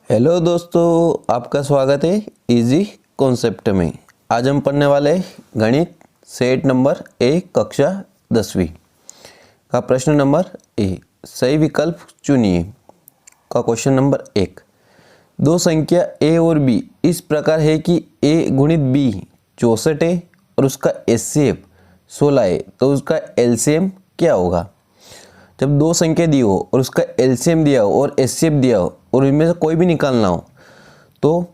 Hello दोस्तों, आपका स्वागत है इजी कॉन्सेप्ट में। आज हम पढ़ने वाले गणित सेट नंबर 1 कक्षा 10वीं का प्रश्न नंबर ए, सही विकल्प चुनिए का क्वेश्चन नंबर 1। दो संख्या ए और बी इस प्रकार है कि ए गुणित बी 64 है और उसका एचसीएफ 16 है, तो उसका एलसीएम क्या होगा। जब दो संख्या दी हो और उसका एलसीएम दिया हो और एचसीएफ दिया हो और इनमें से कोई भी निकालना हो, तो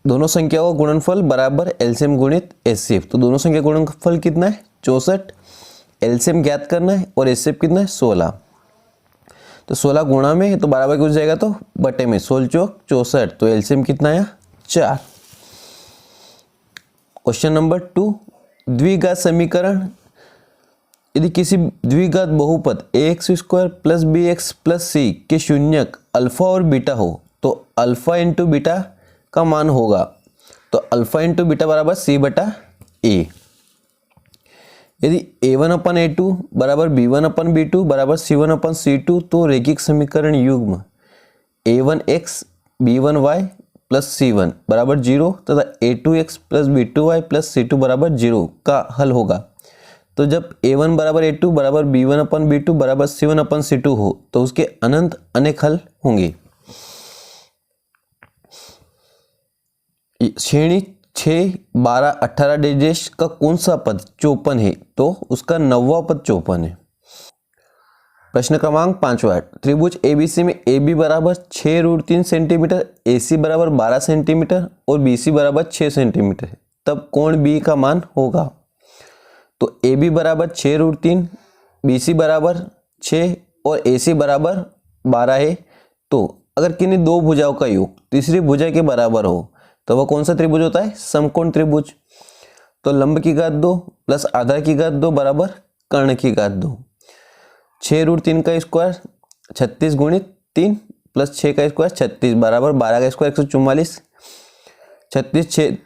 दोनों संख्याओं का गुणनफल बराबर एलसीएम गुणित एचसीएफ। तो दोनों संख्या गुणनफल कितना है 64, एलसीएम ज्ञात करना है और एचसीएफ कितना है 16। तो 16 गुणा में है तो बराबर कुछ जाएगा तो बटे में 16 चौक 64, तो एलसीएम कितना आया 4। क्वेश्चन नंबर 2, द्विघात समीकरण। यदि किसी द्विघात बहुपद ax square plus B X plus C के शून्यक अल्फा और बीटा हो, तो अल्फा इंटू बीटा का मान होगा तो अल्फा इंटू बीटा बराबर सी बटा ए। यदि a1 अपन a2 बराबर b1 अपन b2 बराबर c1 अपन c2, तो रैखिक समीकरण युग्म a1x b1y प्लस c1 बराबर 0 तथा a2x plus b2y plus c2 बराबर 0 का हल होगा। तो जब a1 बराबर a2 बराबर b1 अपन b2 बराबर c1 अपन c2 हो, तो उसके अनंत अनेक हल होंगे। श्रेणी 6, 12, 18 डेजेश का कौन सा पद 54 है, तो उसका 9वां पद 54 है। प्रश्न क्रमांक 5वां, त्रिभुज एबीसी में AB बराबर 6√3 सेंटीमीटर, AC बराबर 12 सेंटीमीटर और BC बराबर 6 सेंटीमीटर है, तब कोण B का मान होगा। तो AB बराबर 6√3, BC बराबर 6 और AC बराबर 12 है। तो अगर किन्हीं दो भुजाओं का योग तीसरी भुजा के बराबर हो, तो वह कौन सा त्रिभुज होता है, समकोण त्रिभुज। तो लंब की घात 2 प्लस आधार की घात 2 बराबर कर्ण की घात 2। 6√3 का स्क्वायर 36 गुणित 3 प्लस 6 का स्क्वायर 36 बराबर 12 का स्क्वायर 144। 36 6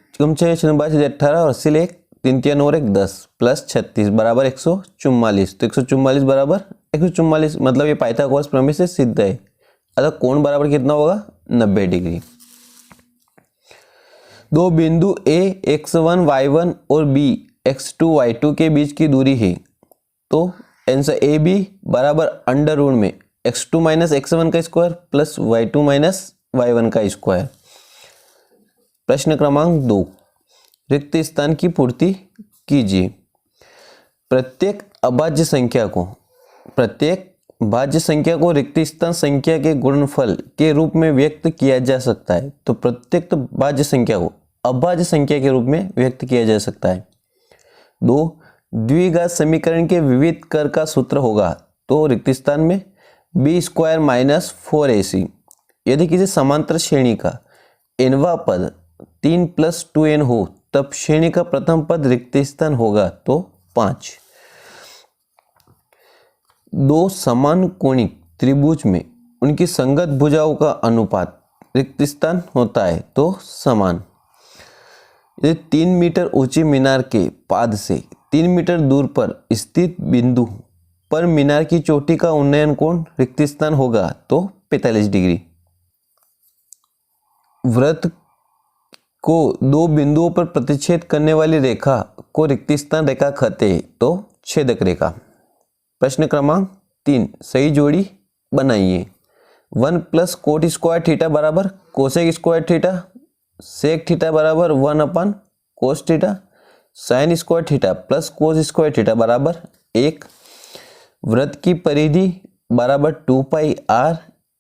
18 और 80 ले 3 3 और 1 10 प्लस 36 बराबर 144। तो 144 बराबर 144, मतलब ये पाइथागोरस प्रमेय से सिद्ध है। अतः कोण बराबर कितना होगा 90 डिग्री। दो बिंदु A x1 y1 और B x2 y2 के बीच की दूरी है, तो आंसर AB बराबर अंडर रूट में x2 माइनस x1 का square plus y2 minus y1 का स्क्वायर। प्रश्न क्रमांक 2, रिक्त स्थान की पूर्ति कीजिए। प्रत्येक भाज्य संख्या को रिक्त स्थान संख्या के गुणनफल के रूप में व्यक्त किया जा सकता है। तो प्रत्येक भाज्य संख्या को अभाज्य संख्या के रूप में व्यक्त किया जा सकता है। 2, द्विघात समीकरण के विविध कर का सूत्र होगा, तो रिक्त स्थान में b स्क्वायर माइनस 4ac। यदि किसी समांतर श्रेणी का nवां पद 3 प्लस 2n हो, तब श्रेणी का प्रथम पद रिक्त स्थान होगा, तो 5। दो समान कोणिक त्रिभुज में उनकी संगत भुजाओं का अनुपात रिक्त स्थान होता है, तो समान। यदि 3 मीटर ऊंची मीनार के पाद से 3 मीटर दूर पर स्थित बिंदु पर मीनार की चोटी का उन्नयन कोण रिक्त स्थान होगा, तो 45 डिग्री। वृत्त को दो बिंदुओं पर प्रतिच्छेद करने वाली रेखा को रिक्त स्थान रेखा कहते हैं, तो छेदक रेखा। प्रश्न क्रमांक 3, सही जोड़ी बनाइए। 1 प्लस कोट स्क्वायर थीटा बराबर cosec square theta, sec theta बराबर 1 upon cos theta, sine square theta plus cos square theta बराबर 1। वृत्त की परिधि बराबर 2 पाई r,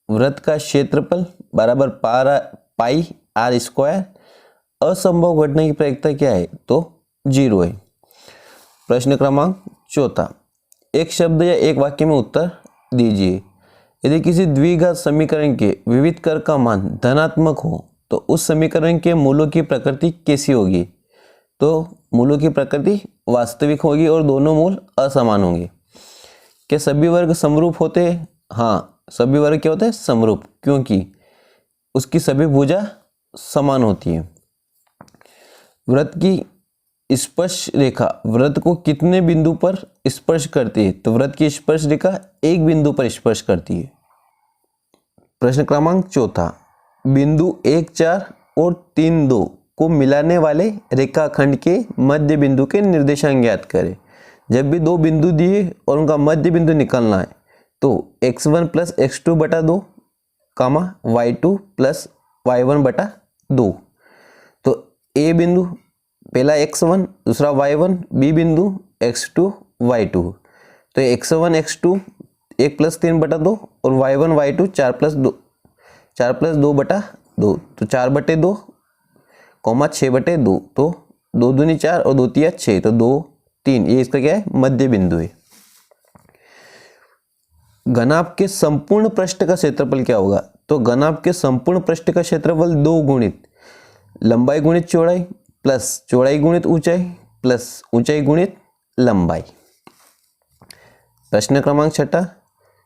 वृत्त का क्षेत्रफल बराबर पाई r स्क्वायर। असंभव घटना की प्रायिकता क्या है, तो 0 है। प्रश्न क्रमांक 4, एक शब्द या एक वाक्य में उत्तर दीजिए। यदि किसी द्विघात समीकरण के विविध कर का मान धनात्मक हो, तो उस समीकरण के मूलों की प्रकृति कैसी होगी। तो मूलों की प्रकृति वास्तविक होगी और दोनों मूल असमान होंगे। क्या सभी वर्ग समरूप होते हैं? हाँ, सभी वर्ग क्या होते हैं, समरूप, क्योंकि उसकी सभी भुजा समान होती है। वृत्त की स्पर्श रेखा वृत्त को कितने बिंदु पर स्पर्श करती है, तो वृत्त की स्पर्श रेखा एक बिंदु पर स्पर्श करती है। प्रश्न क्रमांक 4, बिंदु 1 4 और 3 2 को मिलाने वाले रेखाखंड के मध्य बिंदु के निर्देशांक ज्ञात करें। जब भी दो बिंदु दिए और उनका मध्य बिंदु निकालना है तो x1 प्लस x2 बटा 2 कामा y2 प्लस y1 बटा 2। तो ए बिंदु पहला x1 दूसरा y1, बी बिंदु x2 y2। तो x1 x2 1 प्लस 3 बटा 2 और y1 y2 4 प्लस 2 बटा 2। तो 4 बटे 2 कॉमा 6 बटे 2। तो 2 दूनी 4 और 2 तिया 6। तो 2 3 ये इसका क्या है मध्य बिंदु है। घनाभ के संपूर्ण पृष्ठ का क्षेत्रफल क्या होगा? तो घनाभ के संपूर्ण पृष्ठ का क्षेत्रफल 2 गुणित लंबाई गुणित चौड़ाई प्लस चौड़ाई गुणित ऊंचाई प्लस ऊंचाई गुणित लंबाई। प्रश्न क्रमांक 6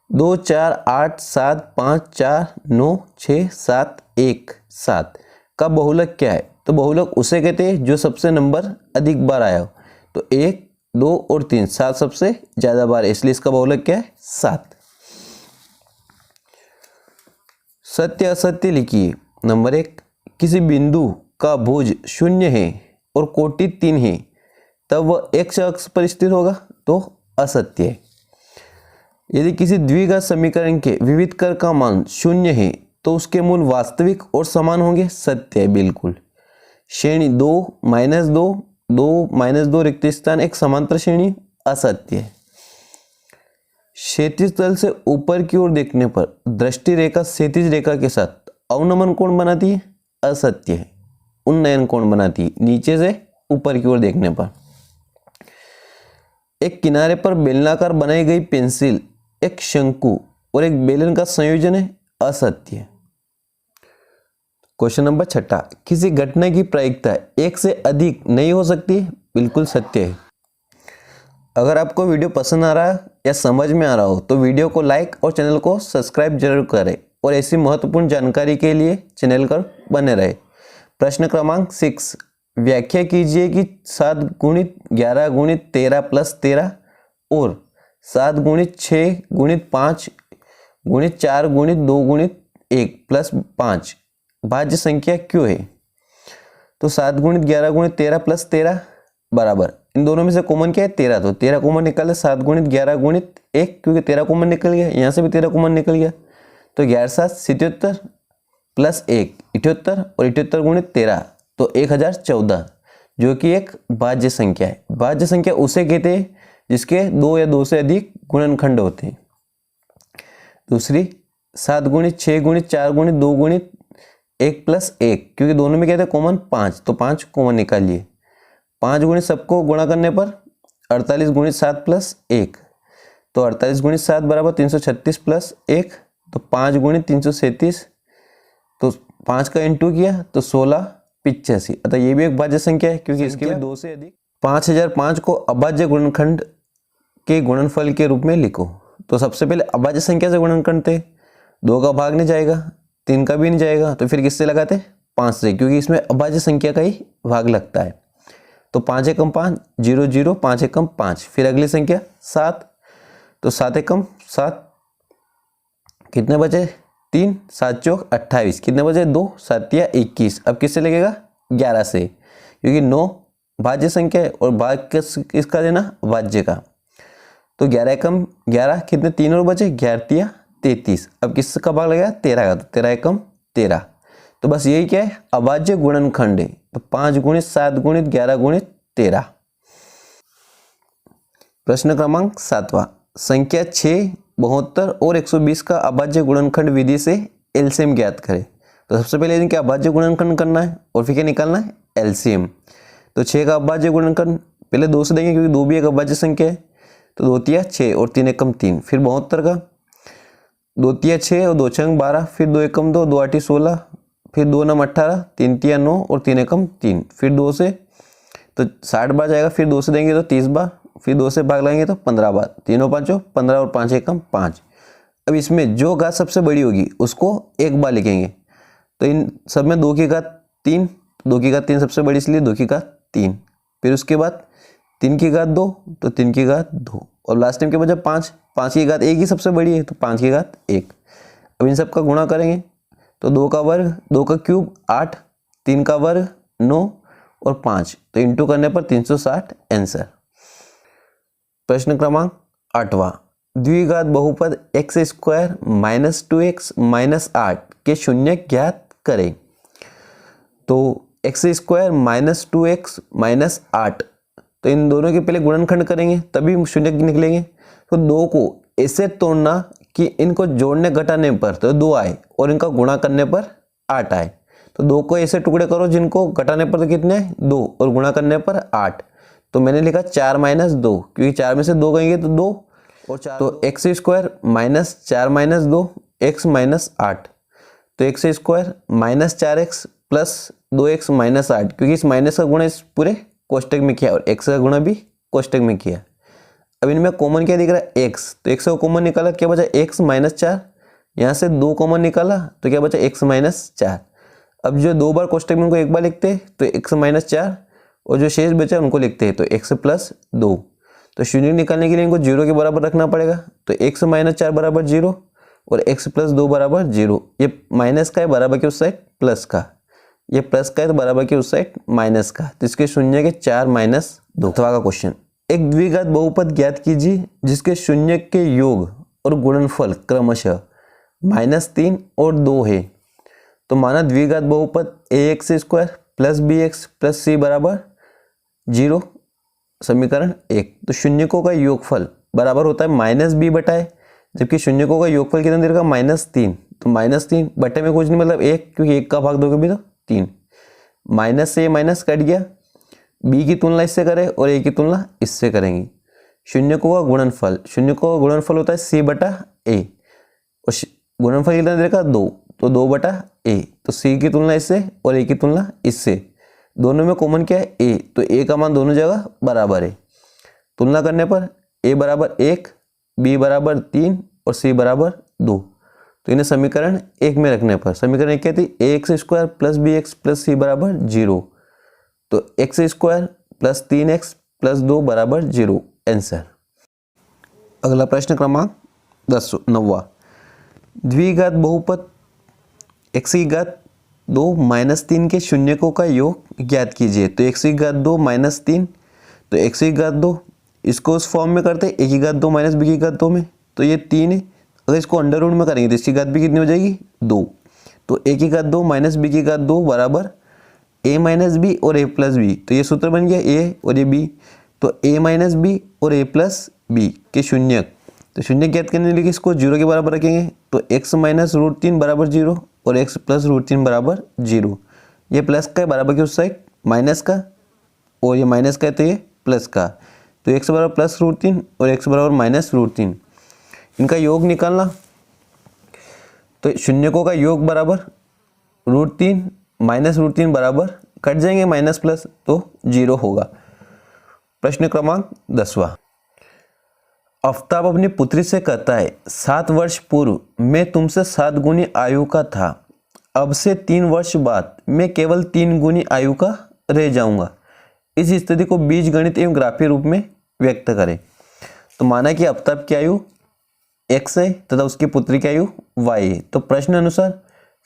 2 4 8 7 5 4 9 6 7 1 7 का बहुलक क्या है? तो बहुलक उसे कहते हैं जो सबसे नंबर अधिक बार आया हो। तो 1 2 और 3 7 सबसे ज्यादा बार है, इसलिए इसका बहुलक क्या है 7। सत्य असत्य लिखिए। नंबर 1, किसी बिंदु का भुज 0 है और कोटि 3 है तब वह x अक्ष पर स्थित होगा, तो असत्य है। यदि किसी द्विघात समीकरण के विविध कर का मान 0 है तो उसके मूल वास्तविक और समान होंगे, सत्य है बिल्कुल। श्रेणी 2 -2 2 -2 रिक्त स्थान एक समांतर श्रेणी, असत्य है। क्षैतिज तल से ऊपर की ओर देखने पर दृष्टि रेखा क्षैतिज रेखा के साथ अवनमन कोण बनाती है, असत्य है। उन्नयन कोण बनाती है नीचे से ऊपर की ओर देखने पर। एक किनारे पर बेलनाकार बनाई गई पेंसिल एक शंकु और एक बेलन का संयोजन है, असत्य है। क्वेश्चन नंबर 6, किसी घटना की प्रायिकता एक से अधिक नहीं हो सकती, बिल्कुल सत्य है। अगर आपको वीडियो पसंद आ रहा है या समझ में आ रहा हो तो वीडियो को लाइक और चैनल को सब्सक्राइब जरूर करें और ऐसी महत्वपूर्ण जानकारी के लिए चैनल पर बने रहे। प्रश्न क्रमांक 6, व्याख्या कीजिए कि 7 गुणित 11 गुणित 13 प्लस 13 और 7 गुणित 6 गुणित 5 गुणित 4 गुणित 2 गुणित 1 प्लस 5 भाज्य संख्या क्यों है? तो 7 गुणित 11 गुणित 13 प्लस 13 बराबर, इन दोनों में से कॉमन क्या है 13, तो 13 कॉमन निकाले 7 गुणित 11 गुणित 1, क्योंकि 13 कॉमन निकल गया, यहाँ से भी 13 कॉमन निकल गया। तो 11 7 77 प्लस 1 78 और 78 गुणित 13 तो 1014, जो कि एक भाज्य संख्या है। भाज्य संख्या उसे कहते हैं जिसके 2 या 2 से अधिक गुणनखंड होते हैं। दूसरी 7 गुणित 6 गुणित 4 गुणित 2 गुणित 1 प्लस 1, क्योंकि दोनों में कहते हैं कॉमन 5, तो 5 कॉमन निकालिए। 5 गुणित सबको गुणा करने पर 48 गुणित 7 प्लस 1, तो 48 गुणित 7 बराबर 336 प्लस 1, तो 5 गुणित 337, तो 5 का इंटू किया तो 16 85, अतः ये भी एक भाज्य संख्या है क्योंकि इसके भी 2 से अधिक। 5005 को अभाज्य गुणनखंड के गुणनफल के रूप में लिखो। तो सबसे पहले अभाज्य संख्या से गुणनखंड थे, 2 का भाग नहीं जाएगा, 3 का भी नहीं जाएगा, तो फिर किससे लगाते 5 से, क्योंकि इसमें अभाज्य संख्या का ही भाग लगता है। तो 5 एकम 5 0 0 5 एकम 5, फिर अगली संख्या 7, तो 7 एकम 7 कितने बचे 3, 7 चौक 28, कितने बचे 2, 7 या 21। अब किससे लगेगा 11 से, क्योंकि 9 भाज्य संख्या है और भाग किसका देना भाज्य का। तो 11 एकम 11 कितने 3 और बचे 11 या 33। अब किसका भाग लगेगा 13 का, तो 13 एकम 13। तो बस यही क्या है अभाज्य गुणनखंड है। तो 5 गुणित 7 गुणित 11 गुणित 13। प्रश्न क्रमांक 7वां, संख्या 6, 72 और 120 का अभाज्य गुणनखंड विधि से एलसीएम ज्ञात करें। तो सबसे पहले इनके अभाज्य गुणनखंड करना है और फिर क्या निकालना है एलसीएम। तो 6 का अभाज्य गुणनखंड पहले 2 से देंगे क्योंकि 2 भी एक अभाज्य संख्या है, तो 2 तिया 6 और 3 एकम 3, फिर 72 का 2 तिया 6 और 2 छंग 12, फिर 2 एकम 2 2 8 16, फिर 2 9 18, 3 तिया 9 और 3 एकम 3, फिर 2 से तो 60 बार जाएगा, फिर 2 से देंगे तो 30 बार, फिर 2 से भाग लगाएंगे तो 15 बार, 3 5 15 और 5 एकम 5। अब इसमें जो घात सबसे बड़ी होगी उसको एक बार लिखेंगे। तो इन सब में 2 की घात 3, 2 की घात 3 सबसे बड़ी इसलिए 2 की घात 3, फिर उसके बाद 3 की घात 2 तो 3 की घात 2, और लास्ट टाइम के बाद जब 5 की घात 1 ही सबसे बड़ी है तो 5 की घात 1। अब इन सब का गुणा करेंगे तो 2 का वर्ग, 2 का क्यूब 8, 3 का वर्ग 9 और 5, तो इंटू करने पर 360 आंसर। प्रश्न क्रमांक 8वां, द्विघात बहुपद x square minus 2x minus 8 के शून्य ज्ञात करें। तो x square minus 2x minus 8, तो इन दोनों के पहले गुणनखंड करेंगे तभी शून्य निकलेंगे। तो 2 को ऐसे तोड़ना कि इनको जोड़ने घटाने पर तो 2 आए और इनका गुणा करने पर 8 आए। तो 2 को ऐसे टुकड़े करो जिनको घटाने पर तो कितने 2 और गुणा करने पर 8। तो मैंने लिखा 4 माइनस 2, क्योंकि 4 में से 2 गएंगे तो 2 और 4, तो x square minus 4 minus 2 x minus 8। तो x square minus 4x plus 2x minus 8, क्योंकि इस माइनस का गुणा इस पूरे कोष्टक में किया और x का गुणा भी कोष्टक में किया। अब इनमें कॉमन क्या दिख रहा है x, तो x को कॉमन निकाला, क्या बचा x माइनस 4। यहाँ से 2 कॉमन निकाला तो क्या बचा x माइनस 4। अब जो 2 बार कोष्टक में उनको एक बार लिखते हैं तो x माइनस 4, और जो शेष बचा उनको लिखते हैं तो x प्लस 2। तो शून्य निकालने के लिए इनको 0 के बराबर रखना पड़ेगा। तो x माइनस 4 बराबर 0 और x प्लस 2 बराबर 0। ये माइनस का है बराबर के उस साइड प्लस का, ये प्लस का है तो बराबर के उस साइड माइनस का, तो इसके शून्य के 4 माइनस 2। का क्वेश्चन, एक द्विघात बहुपद ज्ञात कीजिए जिसके शून्य के योग और गुणनफल क्रमशः -3 और 2 है। तो माना द्विघात बहुपद ax square plus bx plus c बराबर 0, समीकरण 1। तो शून्यकों का योगफल बराबर होता है -b बटाए, जबकि शून्यकों का योगफल कितना दे रखा -3, तो -3 बटे में कुछ नहीं मतलब 1, क्योंकि 1 का भाग दोगे भी तो 3। माइनस से माइनस कट गया, b की तुलना इससे करें और a की तुलना इससे करेंगे। शून्यकों का गुणनफल, शून्यकों का गुणनफल होता है c बटा a, और गुणनफल कितना दे रखा 2, तो 2 बटा a, तो c की तुलना इससे और a की तुलना इससे। दोनों में कॉमन क्या है a, तो a का मान दोनों जगह बराबर है। तुलना करने पर a बराबर 1, b बराबर 3 और c बराबर 2। तो इन्हें समीकरण 1 में रखने पर समीकरण 1 कहती है ax square plus bx plus c बराबर 0। तो x square plus 3x plus 2 बराबर 0 आंसर। अगला प्रश्न क्रमांक 9वां, द्विघात बहुपद x की घात 2 माइनस 3 के शून्यकों का योग ज्ञात कीजिए। तो x की घात 2 माइनस 3, तो x की घात 2 इसको उस फॉर्म में करते a की घात 2 माइनस b की घात 2 में, तो ये 3 है। अगर इसको अंडर रूट में करेंगे तो इसकी घात भी कितनी हो जाएगी 2। तो a की घात 2 माइनस b की घात 2 बराबर a माइनस बी और a प्लस बी। तो ये सूत्र बन गया a और ये b, तो a माइनस बी और a प्लस बी के शून्यक। तो शून्य ज्ञात करने के लिए इसको 0 के बराबर रखेंगे, तो x माइनस रूट 3 बराबर 0 और x प्लस रूट 3 बराबर 0। ये प्लस का है बराबर के उस साइड माइनस का, और ये माइनस का है तो ये प्लस का। तो x बराबर प्लस रूट 3 और x बराबर माइनस रूट 3, इनका योग निकालना। तो शून्यकों का योग बराबर रूट 3 माइनस रूट 3 बराबर कट जाएंगे माइनस प्लस, तो 0 होगा। प्रश्न क्रमांक 10वां, आफ्ताब अपनी पुत्री से कहता है 7 वर्ष पूर्व मैं तुमसे 7 गुनी आयु का था, अब से 3 वर्ष बाद मैं केवल 3 गुनी आयु का रह जाऊंगा। इस स्थिति को बीजगणित एवं ग्राफीय रूप में व्यक्त करें। तो माना कि आफ्ताब की आयु x है तथा उसकी पुत्री की आयु y है। तो प्रश्न अनुसार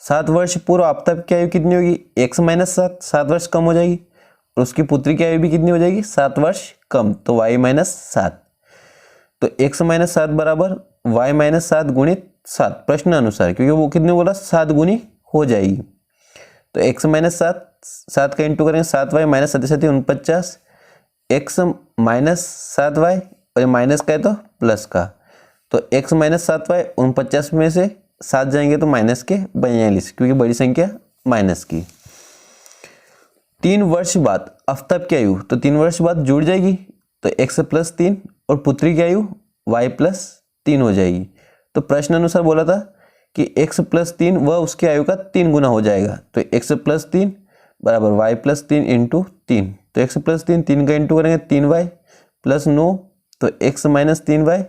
7 वर्ष पूर्व आफ्ताब की आयु कितनी होगी x माइनस 7, 7 वर्ष कम हो जाएगी, और उसकी पुत्री की आयु भी कितनी हो जाएगी 7 वर्ष कम, तो y माइनस 7। तो x माइनस 7 बराबर y माइनस 7 गुणित 7 प्रश्न अनुसार, क्योंकि वो कितने बोला 7 गुनी हो जाएगी। तो x माइनस 7, 7 का इंटू करेंगे 7y minus 7 49, x minus 7y और माइनस का है तो प्लस का, तो x माइनस 7y 49 में से 7 जाएंगे तो माइनस के 42, क्योंकि बड़ी संख्या माइनस की। 3 वर्ष बाद आफ्ताब की आयु, तो 3 वर्ष बाद जुड़ जाएगी, तो x प्लस 3 और पुत्री की आयु y प्लस 3 हो जाएगी। तो प्रश्न अनुसार बोला था कि x प्लस 3 वह उसकी आयु का 3 गुना हो जाएगा, तो x प्लस 3 बराबर y प्लस 3 इंटू 3। तो x प्लस 3, 3 का इंटू करेंगे 3y प्लस 9, तो x माइनस 3y,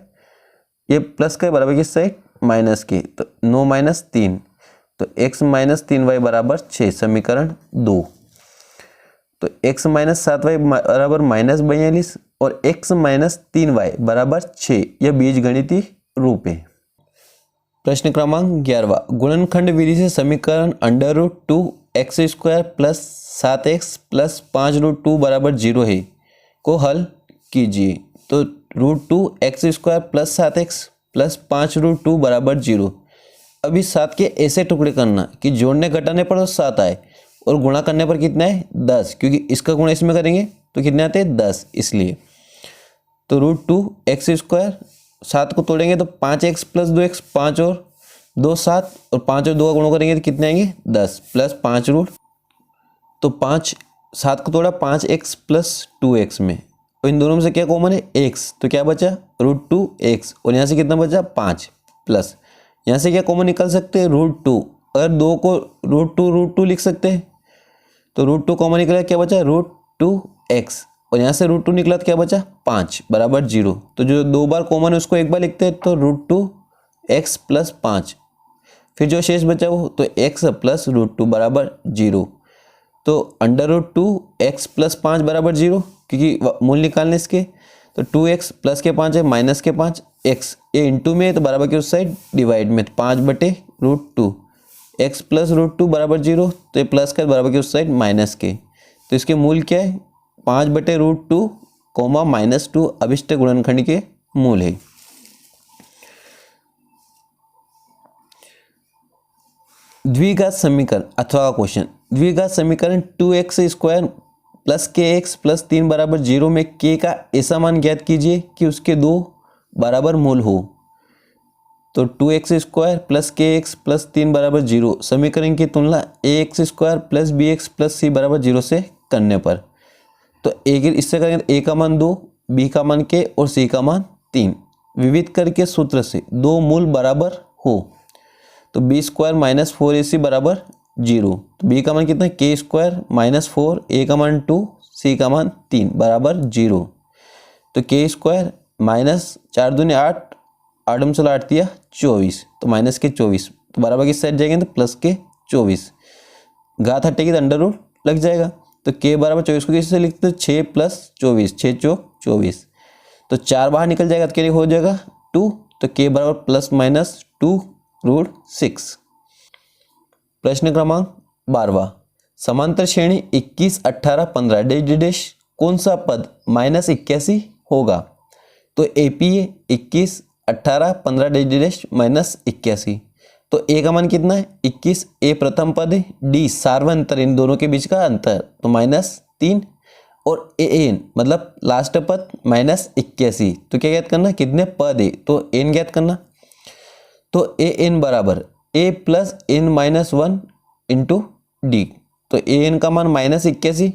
ये प्लस का बराबर किस साइड माइनस के, तो 9 माइनस 3, तो x माइनस 3y बराबर 6 समीकरण 2। तो x माइनस 7y बराबर माइनस 42 और x माइनस 3y बराबर 6, यह बीजगणितीय रूप है। प्रश्न क्रमांक 11 गुणनखंड विधि से समीकरण √2x² प्लस 7x प्लस 5√2 बराबर 0 है को हल कीजिए। तो √2x² प्लस 7x प्लस 5√2 बराबर 0। अब इस 7 के ऐसे टुकड़े करना कि जोड़ने घटाने पर तो 7 आए और गुणा करने पर कितना है 10, क्योंकि इसका गुणा इसमें करेंगे तो कितने आते हैं 10, इसलिए। तो √2x², 7 को तोड़ेंगे तो 5x प्लस 2x, 5 और 2 7, और 5 और 2 का गुणा करेंगे तो कितने आएंगे 10 प्लस 5 रूट, तो 5 7 को तोड़ा 5x प्लस 2x में, और इन दोनों में से क्या कॉमन है x, तो क्या बचा √2x, और यहाँ से कितना बचा 5 प्लस यहाँ से क्या कॉमन निकाल सकते हैं √2, अगर 2 को √2 लिख सकते हैं तो √2 कॉमन निकला, क्या बचा √2x, और यहाँ से √2 निकला तो क्या बचा 5 बराबर 0। तो जो 2 बार कॉमन है उसको एक बार लिखते हैं, तो √2x प्लस 5, फिर जो शेष बचा वो तो x प्लस √2 बराबर 0। तो √2x प्लस 5 बराबर 0, क्योंकि मूल निकालने इसके, तो 2x प्लस के 5 है माइनस के 5, x ये इंटू में है तो बराबर के उस साइड डिवाइड में, 5/√2, x प्लस √2 बराबर 0, तो ये प्लस का बराबर के उस साइड माइनस के, तो इसके मूल क्या है 5/√2 कोमा -2 अभिष्ट गुणनखंड के मूल है। द्विघात समीकरण अथवा क्वेश्चन, द्विघात समीकरण 2x² प्लस kx प्लस 3 बराबर 0 में k का ऐसा मान ज्ञात कीजिए कि उसके 2 बराबर मूल हो। तो 2x² प्लस kx प्लस 3 बराबर 0 समीकरण की तुलना ax² plus bx plus c बराबर 0 से करने पर, तो इससे करेंगे तो a का मान 2, b का मान k और c का मान 3, विविध करके सूत्र से 2 मूल बराबर हो, तो b² माइनस 4ac बराबर 0, तो b का मान कितना है k² माइनस 4, a का मान 2, c का मान 3 बराबर 0। तो k² माइनस 4 दूनी 8, 8 में चला 8 दिया 24, तो माइनस के 24, तो बराबर किस साइड जाएंगे तो प्लस के 24, घात हटेगी तो अंडर रूट लग जाएगा, तो k बराबर 24 को किससे लिखते हैं 6 प्लस 24, 6 चौक 24, तो 4 बाहर निकल जाएगा तो क्या हो जाएगा 2, तो k बराबर प्लस माइनस 2√6। प्रश्न क्रमांक 12 समांतर श्रेणी 21 18 15 डैश कौन सा पद -81 होगा। तो AP है 21 18 15 डैश -81, तो a का मान कितना है 21, a प्रथम पद है, d सार्वंतर इन दोनों के बीच का अंतर तो -3, और an मतलब लास्ट पद -81, तो क्या ज्ञात करना कितने पद है तो n ज्ञात करना, तो an बराबर a plus n-1 into D, तो an का मान -81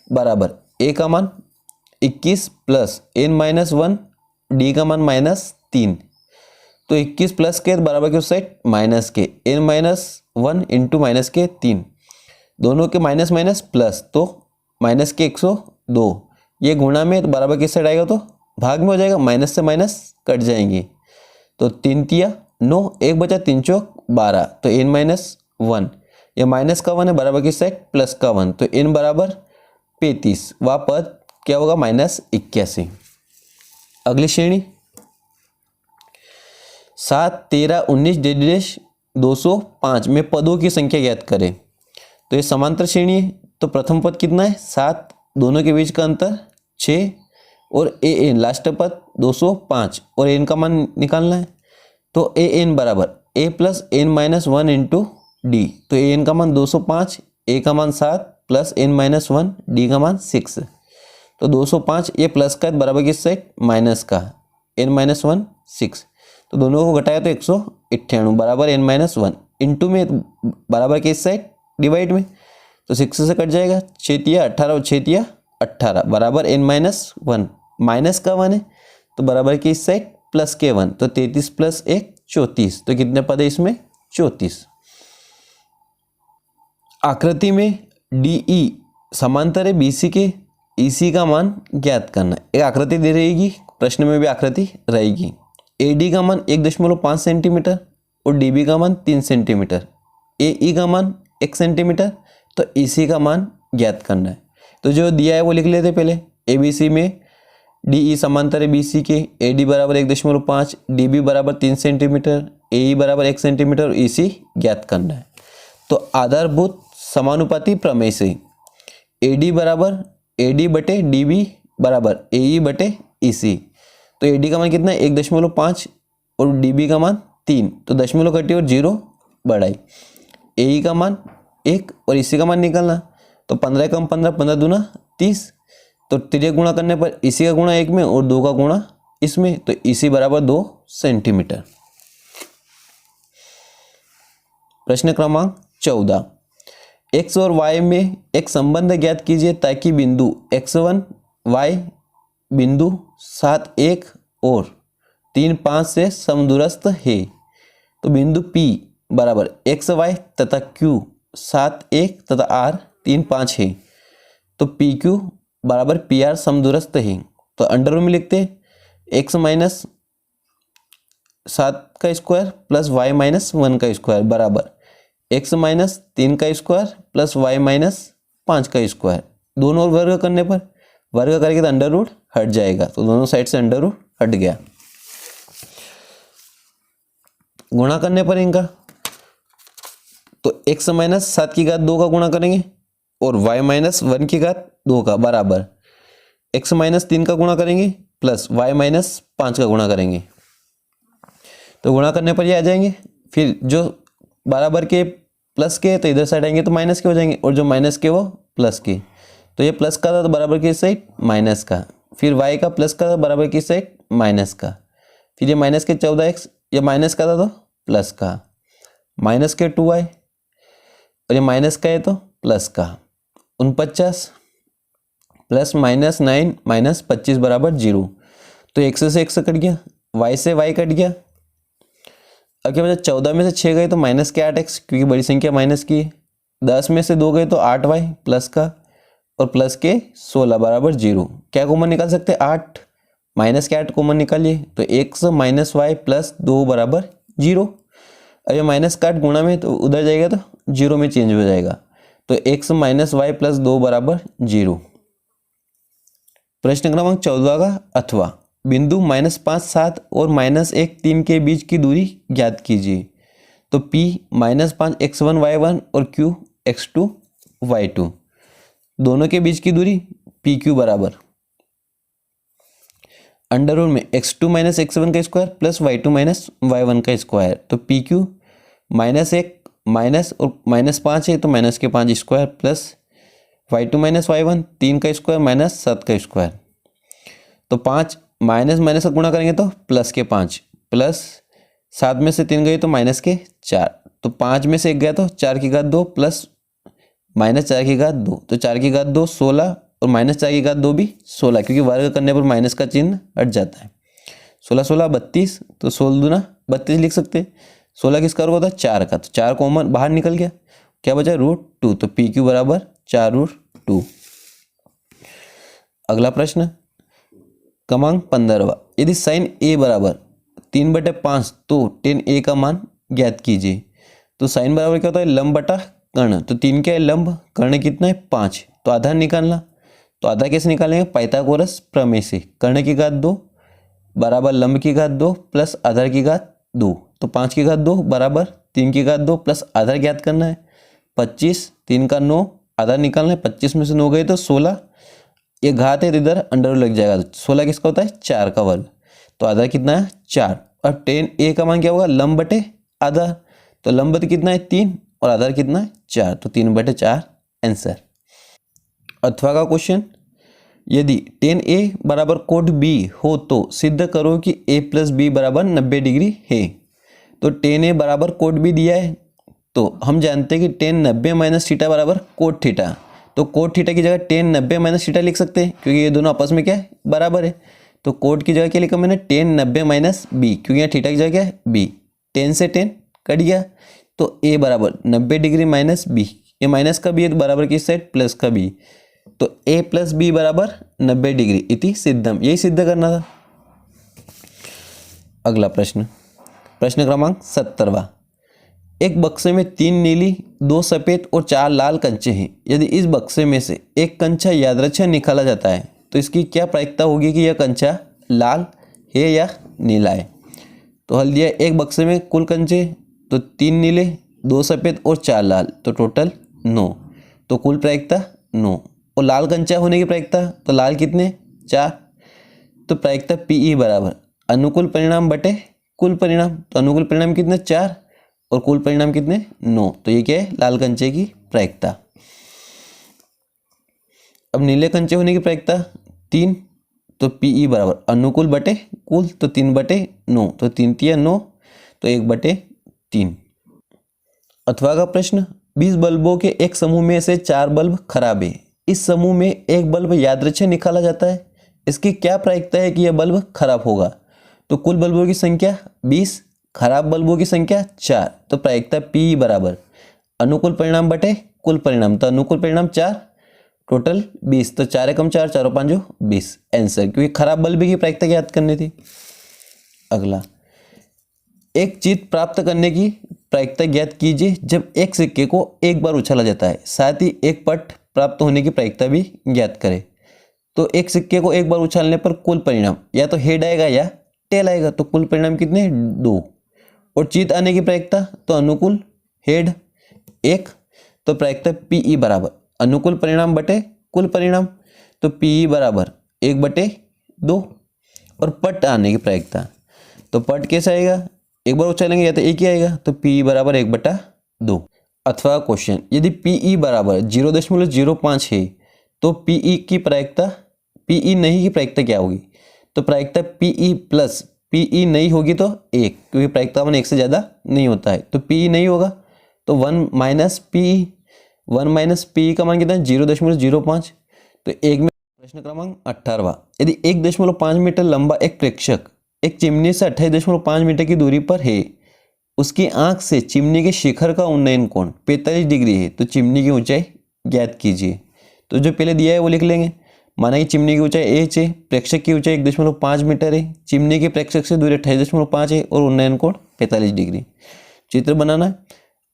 बराबर a का मान 21 प्लस n-1, d का मान -3, तो 21 प्लस के बराबर के उस साइड माइनस के, n-1 इंटू माइनस के 3, दोनों के माइनस माइनस प्लस, तो माइनस के 102, ये गुणा में तो बराबर किस साइड आएगा तो भाग में हो जाएगा, माइनस से माइनस कट जाएंगे, तो 3 तिया 9, 1 बचा 3 चौक 12, तो n-1, ये माइनस का 1 है बराबर किस साइड प्लस का 1, तो n बराबर 35, वह पद क्या होगा -81। अगली श्रेणी 7 13 19 डैश 205 में पदों की संख्या ज्ञात करें। तो ये समांतर श्रेणी है, तो प्रथम पद कितना है 7, दोनों के बीच का अंतर 6, और an लास्ट पद 205 और n का मान निकालना है, तो an बराबर a plus n-1 into D, तो an का मान 205, a का मान 7 प्लस n-1, d का मान 6, तो 205 ये प्लस का बराबर किस साइड माइनस का, n-1 6, तो दोनों को घटाया तो 198 बराबर n-1 इंटू में बराबर किस साइड डिवाइड में, तो 6 से कट जाएगा, 6 तिया 18 और 6 तिया 18 बराबर n-1, माइनस का 1 है तो बराबर की इस साइड प्लस के 1, तो 33 प्लस 1 34, तो कितने पद है इसमें 34। आकृति में DE समांतर है BC के, EC का मान ज्ञात करना। एक आकृति दे रहेगी, प्रश्न में भी आकृति रहेगी। AD का मान 1.5 सेंटीमीटर और DB का मान 3 सेंटीमीटर, AE का मान 1 सेंटीमीटर, तो EC का मान ज्ञात करना है। तो जो दिया है वो लिख लेते पहले, ABC में DE समांतर है BC के, AD बराबर 1.5, DB बराबर 3 सेंटीमीटर, ए बराबर 1 सेंटीमीटर और EC ज्ञात करना है। तो आधारभूत समानुपाती प्रमेय से AD बराबर AD बटे DB बराबर AE बटे EC। तो AD का मान कितना है 1.5 और DB का मान 3, तो दशमलव घटी और 0 बढ़ाई। AE का मान 1 और EC का मान निकालना, तो 15 कम 15, 15 दूना 30, तो तिर्यक गुणा करने पर EC का गुणा 1 में और 2 का गुणा इसमें, तो EC बराबर 2 सेंटीमीटर। प्रश्न क्रमांक 14, x और y में एक संबंध ज्ञात कीजिए ताकि बिंदु x1 y बिंदु 7 1 और 3 5 से समदूरस्थ है। तो बिंदु P बराबर x y तथा Q 7 1 तथा R 3 5 है। तो PQ बराबर PR समदूरस्थ है। तो अंडर रूट में लिखते x माइनस 7 का स्क्वायर प्लस y माइनस 1 का स्क्वायर बराबर x माइनस 3 का स्क्वायर प्लस y माइनस 5 का स्क्वायर। दोनों ओर वर्ग करने पर वर्ग करेंगे तो अंडर रूट हट जाएगा, तो दोनों साइड से अंडर रूट हट गया। गुणा करने पर इनका तो x माइनस 7 की घात 2 का गुणा करेंगे और y माइनस 1 की घात 2 का बराबर x माइनस 3 का गुणा करेंगे प्लस y माइनस 5 का गुणा करेंगे। तो गुणा करने पर ये आ जाएंगे, फिर जो बराबर के प्लस के तो इधर साइड आएंगे तो माइनस के हो जाएंगे, और जो माइनस के वो प्लस के। तो ये प्लस का था तो बराबर की साइड माइनस का, फिर y का प्लस का था बराबर की साइड माइनस का, फिर ये माइनस के 14x, ये माइनस का था तो प्लस का, माइनस के 2y और ये माइनस का है तो प्लस का 49 प्लस माइनस 9 माइनस 25 बराबर 0। तो x से x कट गया, y से y कट गया। अब क्या बचा, 14 में से 6 गए तो माइनस के 8x, क्योंकि बड़ी संख्या माइनस की है। 10 में से 2 गए तो 8y प्लस का और प्लस के 16 बराबर 0। क्या कॉमन निकाल सकते हैं 8, माइनस के 8 कॉमन निकालिए, तो x माइनस वाई प्लस 2 बराबर 0। अब ये माइनस का 8 गुणा में तो उधर जाएगा तो 0 में चेंज हो जाएगा, तो x माइनस वाई प्लस 2 बराबर 0। प्रश्न क्रमांक 14 का अथवा बिंदु -5 7 और -1 3 के बीच की दूरी ज्ञात कीजिए। तो P -5 x1 y1 और Q x2 y2, दोनों के बीच की दूरी PQ बराबर अंडर रूट में x2 माइनस x1 का square plus y2 minus y1 का स्क्वायर। तो PQ -1 माइनस और -5 है तो माइनस के 5 square plus y2 minus y1 3 का स्क्वायर माइनस 7 का स्क्वायर। तो 5 माइनस माइनस का गुणा करेंगे तो प्लस के 5 प्लस 7 में से 3 गए तो माइनस के 4, तो 5 में से 1 गया तो 4 की घात 2 प्लस माइनस 4 की घात 2, तो 4 की घात 2 16 और माइनस 4 की घात 2 भी 16, क्योंकि वर्ग करने पर माइनस का चिन्ह हट जाता है। 16 16 32, तो 16 दूना 32 लिख सकते हैं। 16 किसका वर्ग होता है 4 का, तो 4 कॉमन बाहर निकल गया, क्या बचा √2। तो PQ बराबर 4√2। अगला प्रश्न क्रमांक 15, यदि साइन A बराबर 3/5 तो tan A का मान ज्ञात कीजिए। तो साइन बराबर क्या होता है लंब बटा कर्ण, तो 3 क्या है लंब, कर्ण कितना है 5, तो आधार निकालना। तो आधार कैसे निकालेंगे, पाइथागोरस प्रमेय से। कर्ण की घात 2 बराबर लंब की घात 2 प्लस आधार की घात 2, तो 5 की घात 2 बराबर 3 की घात 2 प्लस आधार ज्ञात करना है 25, 3 का 9, आधार निकालना है। 25 में से 9 गए तो 16, ये घात है तो इधर अंडर लग जाएगा, तो 16 किसका होता है 4 का वर्ग, तो आधार कितना है 4। और tan A का मान क्या होगा लंब बटे आधार, तो लंब कितना है 3 और आधार कितना है 4, तो 3/4 आंसर। अथवा का क्वेश्चन, यदि tan A बराबर कोट B हो तो सिद्ध करो कि A प्लस B बराबर 90 डिग्री है। तो tan A बराबर कोट B दिया है, तो हम जानते हैं कि tan 90 माइनस थीटा बराबर कोट थीटा, तो कोट थीटा की जगह tan 90 माइनस थीटा लिख सकते हैं, क्योंकि ये दोनों आपस में क्या है बराबर है। तो कोट की जगह क्या लिखा मैंने tan 90 माइनस B, क्योंकि यहाँ थीटा की जगह क्या है B, tan से tan कट गया, तो A बराबर 90 डिग्री माइनस B, ये माइनस का B है तो बराबर की साइड प्लस का B, तो A प्लस B बराबर 90 डिग्री इति सिद्धम, यही सिद्ध करना था। अगला प्रश्न, प्रश्न क्रमांक 17, एक बक्से में 3 नीली 2 सफ़ेद और 4 लाल कंचे हैं। यदि इस बक्से में से एक कंचा यादृच्छिक निकाला जाता है तो इसकी क्या प्रायिकता होगी कि यह कंचा लाल है या नीला है। तो हल दिया एक बक्से में कुल कंचे, तो 3 नीले, 2 सफ़ेद और 4 लाल, तो टोटल 9। तो कुल प्रायिकता 9। और लाल कंचा होने की प्रायिकता, तो लाल कितने 4, तो प्रायिकता पीई बराबर अनुकूल परिणाम बटे कुल परिणाम। तो अनुकूल परिणाम कितने 4 और कुल परिणाम कितने 9। तो ये क्या है लाल कंचे की प्रायिकता। अब नीले कंचे होने की प्रायिकता 3, तो पीई बराबर अनुकूल बटे कुल, तो 3 बटे 9, तो 3 तिया 9, तो 1 बटे 3। अथवा का प्रश्न, 20 बल्बों के एक समूह में से 4 बल्ब खराब है। इस समूह में एक बल्ब यादृच्छिक निकाला जाता है। इसकी क्या प्रायिकता है कि यह बल्ब खराब होगा। तो कुल बल्बों की संख्या 20, खराब बल्बों की संख्या 4, तो प्रायिकता पी बराबर अनुकूल परिणाम बटे कुल परिणाम। तो अनुकूल परिणाम 4, टोटल 20, तो 4 एकम 4, 4 5 20 आंसर, क्योंकि खराब बल्ब की प्रायिकता ज्ञात करनी थी। अगला, एक जीत प्राप्त करने की प्रायिकता ज्ञात कीजिए जब एक सिक्के को एक बार उछाला जाता है, साथ ही एक पट प्राप्त होने की प्रायिकता भी ज्ञात करें। तो एक सिक्के को एक बार उछालने पर कुल परिणाम या तो हेड आएगा या टेल आएगा। तो कुल परिणाम कितने 2, और जीत आने की प्रायिकता, तो अनुकूल हेड 1, तो प्रायिकता पीई बराबर अनुकूल परिणाम बटे कुल परिणाम। तो पीई बराबर 1 बटे 2। और पट आने की प्रायिकता, तो पट कैसे आएगा, एक बार उछालेंगे या तो एक ही आएगा, तो पीई बराबर 1 बटा 2। अथवा क्वेश्चन, यदि पीई बराबर 0.05 है तो पीई की प्रायिकता, पीई नहीं की प्रायिकता क्या होगी। तो प्रायिकता पीई प्लस पीई नहीं होगी तो 1, क्योंकि प्रायिकता मान 1 से ज़्यादा नहीं होता है। तो पीई नहीं होगा तो 1 माइनस पीई, 1 माइनस पीई का मान कितना है 0.05। तो एक में प्रश्न क्रमांक 18वां, यदि 1.5 मीटर लंबा एक प्रेक्षक एक चिमनी से 28.5 मीटर की दूरी पर है, उसकी आंख से चिमनी के शिखर का उन्नयन कोण 45 डिग्री है, तो चिमनी की ऊंचाई ज्ञात कीजिए। तो जो पहले दिया है वो लिख लेंगे। माना कि चिमनी की ऊंचाई h है, प्रेक्षक की ऊंचाई 1.5 मीटर है, चिमनी के प्रेक्षक से दूरी 28.5 है और उन्नयन कोण 45 डिग्री। चित्र बनाना है।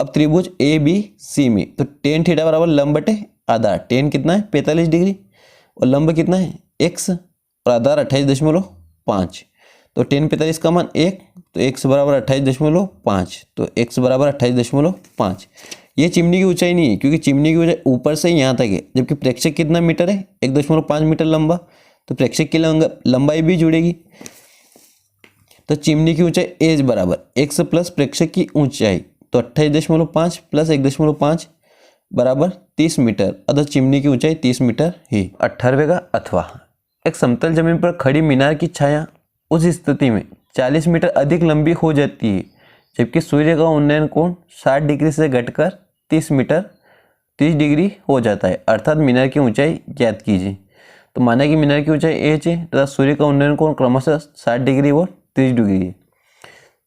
अब त्रिभुज ए बी सी में, तो टेन थीटा बराबर लंब बटे आधार। टेन कितना है 45 डिग्री और लंब कितना है x और आधार 28.5। तो टेन 45 का मान 1, तो x बराबर 28.5, तो x बराबर 28.5। ये चिमनी की ऊंचाई नहीं है, क्योंकि चिमनी की ऊंचाई ऊपर से यहाँ तक है, जबकि प्रेक्षक कितना मीटर है 1.5 मीटर लंबा, तो प्रेक्षक की लंबाई भी जुड़ेगी। तो चिमनी की ऊंचाई एज बराबर x प्लस प्रेक्षक की ऊंचाई, तो 28.5 प्लस 1.5 बराबर 30 मीटर, अतः चिमनी की ऊंचाई 30 मीटर है। 18वें का अथवा, एक समतल जमीन पर खड़ी मीनार की छाया उस स्थिति में 40 मीटर अधिक लंबी हो जाती है, जबकि सूर्य का उन्नयन कोण 60 डिग्री से घटकर 30 डिग्री हो जाता है, अर्थात मीनार की ऊंचाई ज्ञात कीजिए। तो माना कि मीनार की ऊंचाई h है तथा सूर्य का उन्नयन कोण क्रमशः 60 डिग्री और 30 डिग्री है।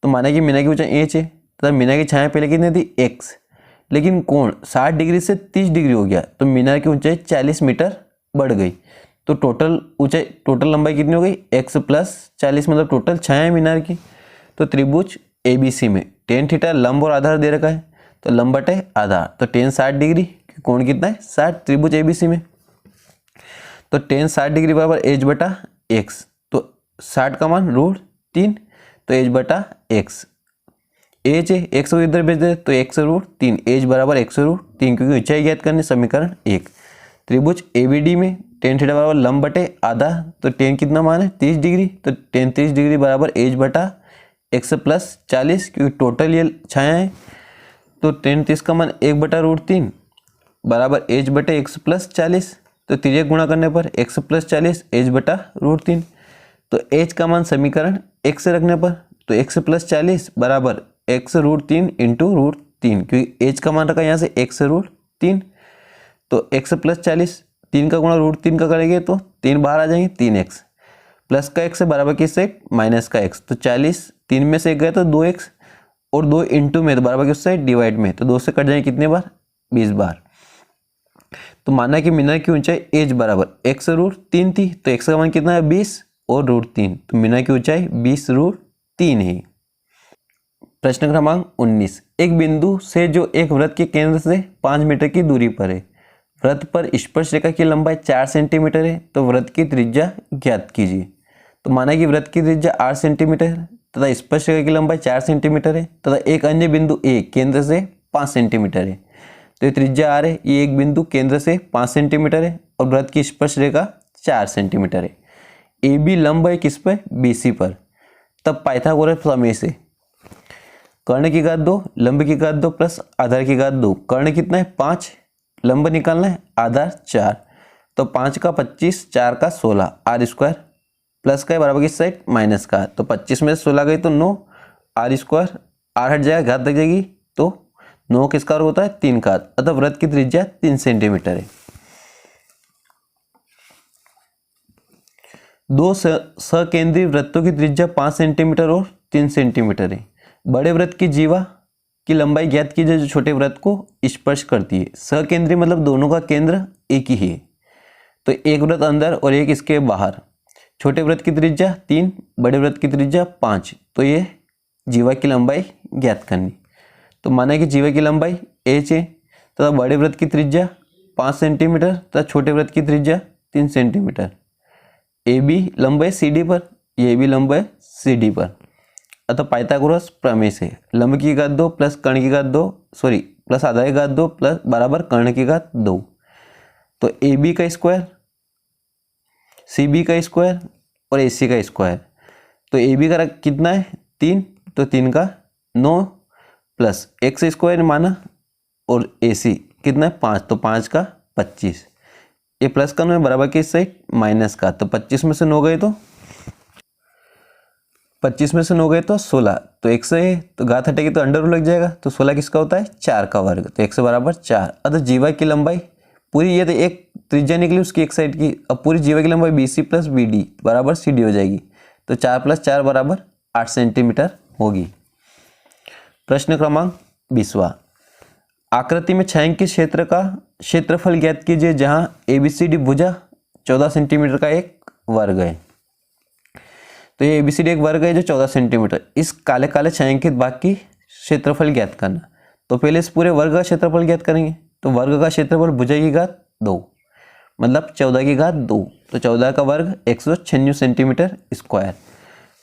तो माना कि मीनार की ऊंचाई h है तथा मीनार की छाया पहले कितनी थी x, लेकिन कोण 60 डिग्री से 30 डिग्री हो गया, तो मीनार की ऊंचाई 40 मीटर बढ़ गई। तो टोटल लंबाई कितनी हो गई x प्लस 40, मतलब टोटल छाया है मीनार की। तो त्रिभुज ABC में टेन थीटा लंब और आधार दे रखा है, तो लंब बटे आधार, तो टेन 60 डिग्री, कोण कितना है 60 त्रिभुज ABC में। तो टेन 60 डिग्री बराबर h बटा x, तो 60 का मान √3, तो h बटा x। h है x को इधर भेज दे तो x √3, h बराबर x √3, क्योंकि ऊंचाई ज्ञात करनी समीकरण 1। त्रिभुज ABD में टेन थीटा बराबर लंब बटे आधा, तो टेन कितना मान है 30 डिग्री, तो टेन 30 डिग्री बराबर h बटा x प्लस 40, क्योंकि टोटल ये छाया है। तो टेन 30 का मान 1 बटा √3 बराबर h बटे x प्लस 40, तो तिर्यक गुणा करने पर x प्लस 40 h बटा √3। तो h का मान समीकरण 1 से रखने पर, तो x प्लस 40 बराबर x √3 इंटू √3, क्योंकि h का मान रखा यहाँ से x √3, तो x प्लस 40 3 का गुणा √3 का करेंगे तो 3 बाहर आ जाएंगे, 3x प्लस का x बराबर किससे माइनस का x, तो 40 3 में से 1 गया तो 2x, और 2 इंटू में तो बराबर किससे डिवाइड में, तो 2 से कट जाएंगे कितने बार 20 बार। तो माना कि मीनार की ऊंचाई h बराबर x √3 थी, तो x का मान कितना है 20 और √3, तो मीनार की ऊंचाई 20 √3 है। प्रश्न क्रमांक 19, एक बिंदु से जो एक वृत्त के केंद्र से 5 मीटर की दूरी पर है, वृत्त पर स्पर्श रेखा की लंबाई 4 सेंटीमीटर है, तो वृत्त की त्रिज्या ज्ञात कीजिए। तो माना कि वृत्त की त्रिज्या 8 सेंटीमीटर है, तथा स्पर्श रेखा की लंबाई 4 सेंटीमीटर है तथा एक अन्य बिंदु ए केंद्र से 5 सेंटीमीटर है। तो ये त्रिज्या r है, ये एक बिंदु केंद्र से 5 सेंटीमीटर है और वृत्त की स्पर्श रेखा 4 सेंटीमीटर है। ए बी लंब है किस पर, BC पर। तब पाइथागोरस प्रमेय से कर्ण की घात 2, लंब की घात 2 प्लस आधार की घात 2। कर्ण कितना है 5, लंब निकालना है, आधार 4। तो 5 का 25, 4 का 16, आर स्क्वायर प्लस का है बराबर की साइड माइनस का। तो 25 में से 16 गई तो 9, आर स्क्वायर, आर हट जाएगा, घात लग जाएगी तो 9 किसका वर्ग होता है, 3 का। अतः वृत्त की त्रिज्या 3 सेंटीमीटर है। दो सकेंद्रीय वृत्तों की त्रिज्या 5 सेंटीमीटर और 3 सेंटीमीटर है। बड़े वृत्त की जीवा की लंबाई ज्ञात कीजिए जो छोटे वृत्त को स्पर्श करती है। सकेंद्रीय मतलब दोनों का केंद्र एक ही है, तो एक वृत्त अंदर और एक इसके बाहर। छोटे वृत्त की त्रिज्या 3, बड़े वृत्त की त्रिज्या 5। तो ये जीवा की लंबाई ज्ञात करनी। तो माना कि जीवा की लंबाई h है तथा बड़े वृत्त की त्रिज्या 5 सेंटीमीटर तथा छोटे वृत्त की त्रिज्या 3 सेंटीमीटर। ए बी लंब है CD पर, ये भी लंब है CD पर। अतः पाइथागोरस प्रमेय से लंब की घात 2 प्लस कर्ण की घात 2 प्लस आधार की घात 2 प्लस बराबर कर्ण की घात 2। तो AB का स्क्वायर, CB का स्क्वायर और AC का स्क्वायर। तो AB का कितना है 3, तो 3 का 9 प्लस x स्क्वायर माना और AC कितना है 5, तो 5 का 25। ये प्लस का 9 है बराबर की साइड माइनस का। तो 25 में से 9 गए तो 16, तो 1 से तो घात हटेगी तो अंडर रूट लग जाएगा। तो 16 किसका होता है 4 का वर्ग। तो 1 बराबर 4। अतः जीवा की लंबाई पूरी, ये तो एक त्रिज्या निकली उसकी एक साइड की, अब पूरी जीवा की लंबाई BC प्लस BD बराबर CD हो जाएगी। तो 4 प्लस 4 बराबर 8 सेंटीमीटर होगी। प्रश्न क्रमांक 20वां, आकृति में छायांकित क्षेत्र का क्षेत्रफल ज्ञात कीजिए जहां ABCD भुजा 14 सेंटीमीटर का एक वर्ग है। तो ये ABCD एक वर्ग है जो 14 सेंटीमीटर। इस काले काले छायांकित भाग की क्षेत्रफल ज्ञात करना। तो पहले इस पूरे वर्ग का क्षेत्रफल ज्ञात करेंगे। तो वर्ग का क्षेत्रफल भुजा की घात 2 मतलब 14 की घात 2। तो 14 का वर्ग 196 सेंटीमीटर स्क्वायर।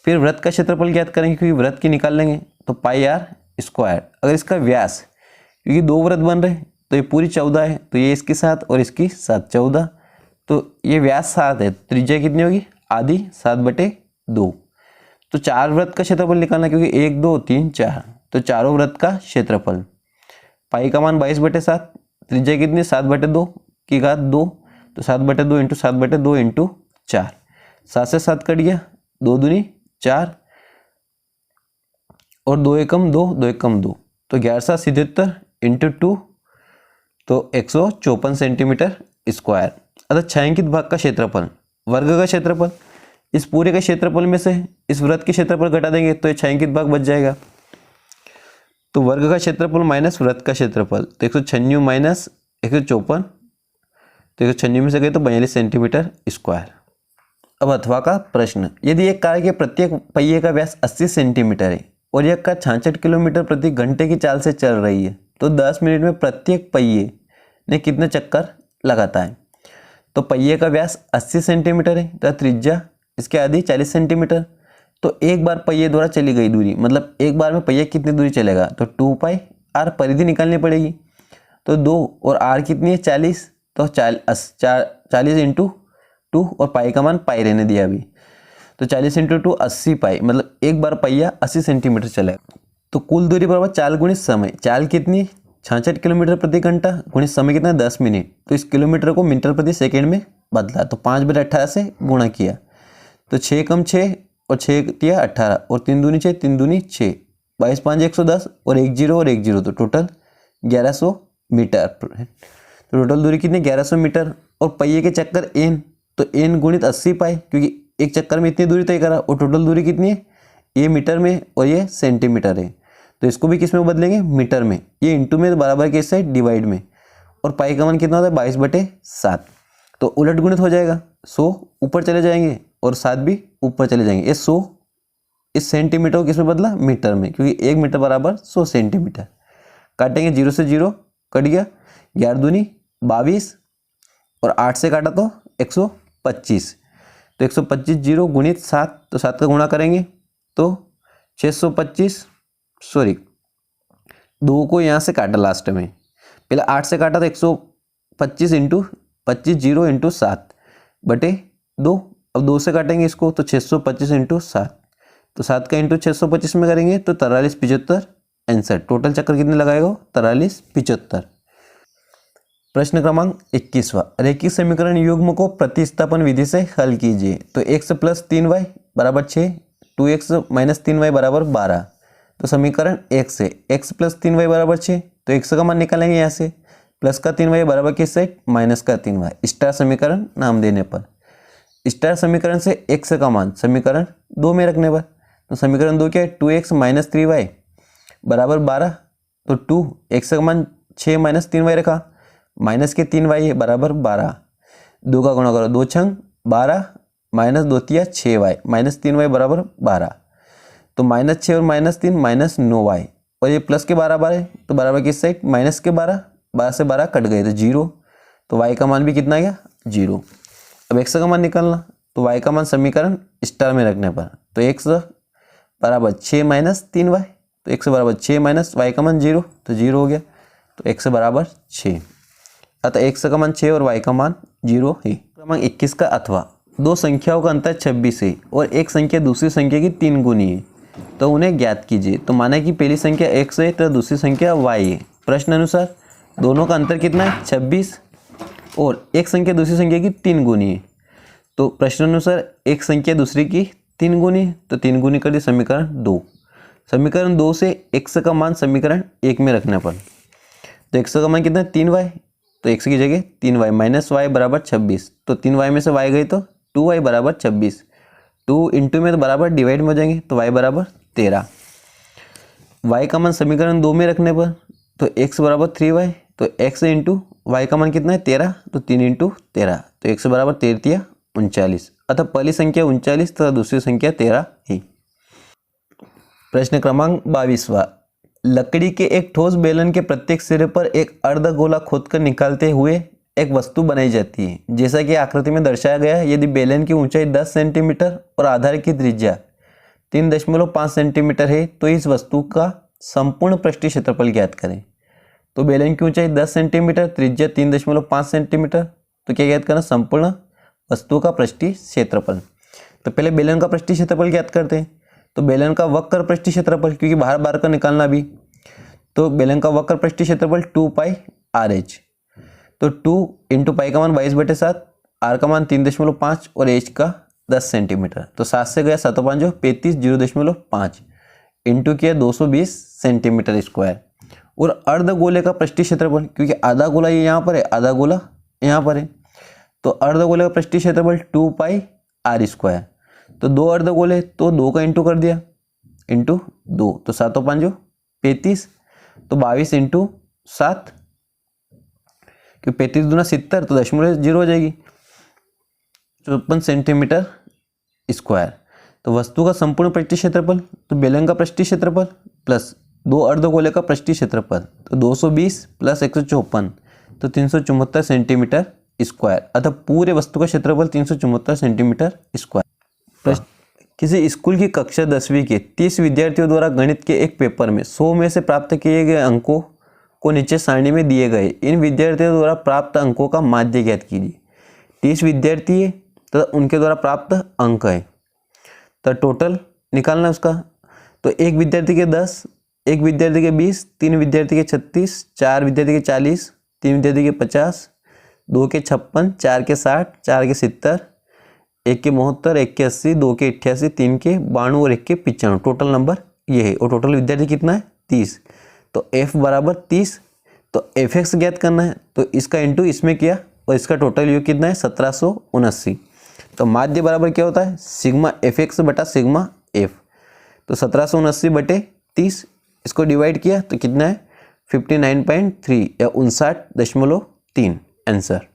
फिर वृत्त का क्षेत्रफल ज्ञात करेंगे क्योंकि वृत्त की निकाल लेंगे। तो पाई r स्क्वायर। अगर इसका व्यास, क्योंकि 2 वृत्त बन रहे तो ये पूरी 14 है, तो ये इसके साथ और इसकी साथ 14। तो ये व्यास 7 है, त्रिज्या कितनी होगी आधी 7/2। तो 4 वृत्त का क्षेत्रफल निकालना क्योंकि 1 2 3 4, तो चारों वृत्त का क्षेत्रफल। पाई का मान 22/7, त्रिज्या कितनी 7/2 की घात 2। तो 7/2 इंटू 7/2 इंटू 4, 7 से 7 कट गया, 2 दूनी 4 और 2 एकम 2, 2 एकम 2, तो 1177 इंटू 2 तो 154 सेंटीमीटर स्क्वायर। अतः छायांकित भाग का क्षेत्रफल, वर्ग का क्षेत्रफल, इस पूरे के क्षेत्रफल में से इस वृत्त के क्षेत्रफल घटा देंगे तो ये छायांकित भाग बच जाएगा। तो वर्ग का क्षेत्रफल माइनस वृत्त का क्षेत्रफल, तो 196 माइनस 154, तो 196 में से गए तो 42 सेंटीमीटर स्क्वायर। अब अथवा का प्रश्न, यदि एक कार के प्रत्येक पहिए का व्यास 80 सेंटीमीटर है और यह कार 66 किलोमीटर प्रति घंटे की चाल से चल रही है तो 10 मिनट में प्रत्येक पहिए ने कितने चक्कर लगाता है। तो पहिए का व्यास 80 सेंटीमीटर है तथा त्रिज्या इसके आधी 40 सेंटीमीटर। तो एक बार पहिए द्वारा चली गई दूरी, मतलब एक बार में पहिया कितनी दूरी चलेगा, तो 2 पाई आर परिधि निकालनी पड़ेगी। तो 2 और आर कितनी है 40, तो 40 इंटू 2 और पाई का मान पाई रहने दिया अभी, तो 40 इंटू 2 80 पाई, मतलब एक बार पहिया 80 सेंटीमीटर चलेगा। तो कुल दूरी बराबर चाल गुणित समय। चाल कितनी 66 किलोमीटर प्रति घंटा गुणित समय कितना 10 मिनट। तो इस किलोमीटर को मीटर प्रति सेकेंड में बदला, तो 5/18 से गुणा किया, तो 6 कम 6 और 6 दिया 18 और 3 दूनी 6, 3 दूनी 6, 22 5 110 और 1 0 और 1 0, तो टोटल 1100 मीटर। तो टोटल दूरी कितनी 1100 मीटर। और पहिए के चक्कर n, तो n गुणित 80 पाई, क्योंकि एक चक्कर में इतनी दूरी तय करा। और टोटल दूरी कितनी है, ये मीटर में और ये सेंटीमीटर है, तो इसको भी किस में बदलेंगे मीटर में, ये इंटू में बराबर के साइड डिवाइड में। और पाई का मान कितना होता है 22/7, तो उलट गुणित हो जाएगा, 100 ऊपर चले जाएंगे और 7 भी ऊपर चले जाएंगे। ये 100 इस सेंटीमीटर को किस में बदला मीटर में, क्योंकि 1 मीटर बराबर 100 सेंटीमीटर। काटेंगे 0 से 0 कट गया, 11 दूनी 22 और 8 से काटा तो 125, तो 125 0 गुणित 7, तो 7 का गुणा करेंगे तो 625 सॉरी 2 को यहाँ से काटा लास्ट में, पहले 8 से काटा तो 125 इंटू 25 0 इंटू 7 बटे 2। अब 2 से काटेंगे इसको तो 625 इंटू 7, तो 7 का इंटू 625 में करेंगे तो 43 75 आंसर। टोटल चक्कर कितने लगाएगा? 43 75। प्रश्न क्रमांक 21वां, रैखिक समीकरण युग्म को प्रतिस्थापन विधि से हल कीजिए। तो x + 3y बराबर 6, 2x - 3y बराबर 12। तो समीकरण 1 से x + 3y बराबर 6, तो x का मान निकालेंगे यहाँ से, प्लस का 3y बराबर किस साइड? माइनस का 3y। स्टार समीकरण नाम देने पर, स्टार समीकरण से x का मान समीकरण 2 में रखने पर, तो समीकरण 2 क्या है? 2x - 3y बराबर 12। तो 2x का मान 6 - 3y रखा, माइनस के 3y बराबर 12। 2 का गुणा करो, 2 छंग 12 माइनस 2 तिया 6y माइनस 3y बराबर 12। तो -6 और -3 -9y, और ये प्लस के बराबर है तो बराबर किस साइड? माइनस के 12, 12 से 12 कट गए तो 0। तो y का मान भी कितना गया? 0। अब x का मान निकालना, तो y का मान समीकरण स्टार में रखने पर, तो x बराबर 6 - 3y, तो x बराबर 6 माइनस y का मान 0, तो 0 हो गया। तो x बराबर 6, अतः x का मान 6 और y का मान 0 है। क्रमांक 21 का अथवा दो संख्याओं का अंतर 26 है और एक संख्या दूसरी संख्या की 3 गुनी है, तो उन्हें ज्ञात कीजिए। तो माना कि पहली संख्या x है तो दूसरी संख्या y है। प्रश्न अनुसार दोनों का अंतर कितना है? 26, और एक संख्या दूसरी संख्या की 3 गुनी है। तो प्रश्न अनुसार एक संख्या दूसरी की 3 गुनी, तो 3 गुनी कर दी समीकरण 2। समीकरण 2 से x का मान समीकरण 1 में रखने पर, तो x का मान कितना है? 3y, तो x की जगह 3y माइनस y बराबर 26। तो 3y में से y गई तो 2y बराबर 26, 2 इंटू में तो बराबर डिवाइड में हो जाएंगे, तो y बराबर 13। y का मान समीकरण 2 में रखने पर, तो x बराबर 3y, तो x इंटू y का मान कितना है? 13, तो 3 इंटू 13, तो x बराबर 13 39। अतः पहली संख्या 39 तथा दूसरी संख्या 13 है। प्रश्न क्रमांक 22वां, लकड़ी के एक ठोस बेलन के प्रत्येक सिरे पर एक अर्धगोला खोदकर निकालते हुए एक वस्तु बनाई जाती है। जैसा कि आकृति में दर्शाया गया है, यदि बेलन की ऊंचाई 10 सेंटीमीटर और आधार की त्रिज्या 3.5 सेंटीमीटर है तो इस वस्तु का संपूर्ण पृष्ठीय क्षेत्रफल ज्ञात करें। तो बेलन की ऊंचाई 10 सेंटीमीटर, त्रिज्या 3.5 सेंटीमीटर, तो क्या ज्ञात करना? संपूर्ण वस्तु का पृष्ठीय क्षेत्रफल। तो पहले बेलन का पृष्ठीय क्षेत्रफल ज्ञात करते हैं। तो बेलन का वक्र पृष्ठीय क्षेत्रफल, क्योंकि बाहर बाहर का निकालना भी, तो बेलन का वक्र पृष्ठीय क्षेत्रफल 2πRh। तो 2 इंटू पाई का मान 22/7, आर का मान 3.5 और एच का 10 सेंटीमीटर। तो 7 से गया 7 5 35 0.5 इंटू किया 220 सेंटीमीटर स्क्वायर। और अर्धगोले का पृष्ठीय क्षेत्रफल, क्योंकि आधा गोला ये यहाँ पर है, आधा गोला यहाँ पर है, तो अर्धगोले का पृष्ठीय क्षेत्रफल 2πr²। तो 2 अर्धगोले, तो 2 का इंटू कर दिया, इंटू 2, तो 7 5 35, तो 22 इंटू 7, क्योंकि 35 दूना 70, तो 0.0 हो जाएगी, 54 सेंटीमीटर स्क्वायर। तो वस्तु का संपूर्ण पृष्ठीय क्षेत्रफल, तो बेलन का पृष्ठीय क्षेत्रफल प्लस 2 अर्धगोले का पृष्ठीय क्षेत्रफल, तो 220 प्लस 154, तो 374 सेंटीमीटर स्क्वायर। अतः पूरे वस्तु का क्षेत्रफल 374 सेंटीमीटर स्क्वायर। किसी स्कूल की कक्षा 10वीं के 30 विद्यार्थियों द्वारा गणित के एक पेपर में 100 में से प्राप्त किए गए अंकों को नीचे सारणी में दिए गए इन विद्यार्थियों द्वारा प्राप्त अंकों का माध्य ज्ञात कीजिए। 30 विद्यार्थी है तथा उनके द्वारा प्राप्त अंक है, तो टोटल निकालना उसका। तो एक विद्यार्थी के 10, एक विद्यार्थी के 20, 3 विद्यार्थी के 36, 4 विद्यार्थी के 40, 3 विद्यार्थी के 50, 2 के 56, 4 के 60, 4 के 70, 1 के 72, 1 के 80, 2 के 88, 3 के 92 और 1 के 95। टोटल नंबर ये है, और टोटल विद्यार्थी कितना है? 30। तो f बराबर 30, तो fx ज्ञात करना है, तो इसका इंटू इसमें किया और इसका टोटल योग कितना है? 1779। तो माध्य बराबर क्या होता है? सिग्मा fx बटा सिग्मा f। तो 1779 बटे 30, इसको डिवाइड किया तो कितना है? 59.3 या 59.3 आंसर।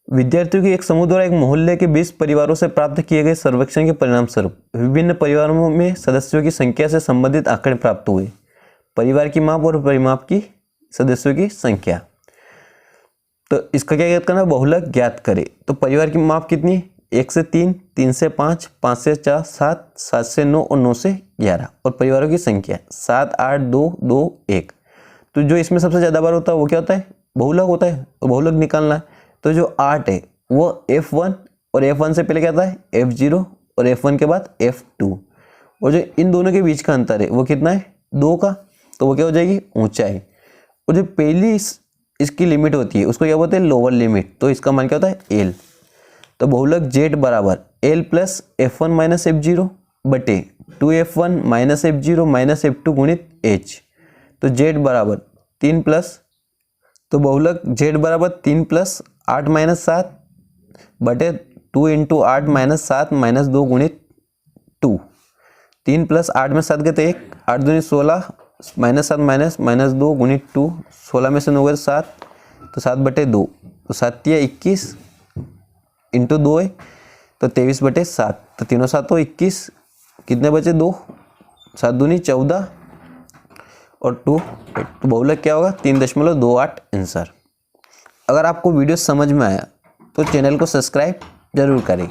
विद्यार्थियों के एक समूह द्वारा एक मोहल्ले के 20 परिवारों से प्राप्त किए गए सर्वेक्षण के परिणाम स्वरूप विभिन्न परिवारों में सदस्यों की संख्या से संबंधित आंकड़े प्राप्त हुए। परिवार की माप और परिमाप की सदस्यों की संख्या। तो इसका क्या ज्ञात करना? बहुलक ज्ञात करे। तो परिवार की माप कितनी? 1 से 3, 3 से 5, 5 से 4, 7, 7 से 9 और 9 से 11। और परिवारों की संख्या 7, 8, 2, 2, 1। तो जो इसमें सबसे ज़्यादा बार होता है वो क्या होता है? बहुलक होता है। तो बहुलक निकालना है। तो जो 8 है वो F1 और F1 से पहले क्या आता है? F0 और F1 के बाद F2। और जो इन दोनों के बीच का अंतर है वो कितना है? 2 का। तो वो क्या हो जाएगी? ऊंचाई। और जो पहली इसकी लिमिट होती है उसको क्या बोलते हैं? Lower limit. तो इसका मान क्या होता है? L। तो बहुलक Z बराबर L plus F1 minus F0 बटे 2F1 minus F0 minus F2 गुणित H। तो Z बराबर 3 प्लस, तो बहुलक Z बराबर 3 प्लस 8 माइनस 7 बटे 2 इंटू 8 माइनस 7 माइनस 2 गुणित 2। 3 प्लस 8 में 7 गए तो 1, 8 दूनी 16 माइनस 7 माइनस माइनस 2 गुणित 2। 16 में से 9 गए 7, तो 7 बटे 2, तो 7 या 21 इंटू 2 है तो 23 बटे 7। तो तीनों 7 तो 21, कितने बचे? 2, 7 दूनी 14 और 2। तो बहुलक क्या होगा? 3.28 आंसर। अगर आपको वीडियो समझ में आया तो चैनल को सब्सक्राइब जरूर करें।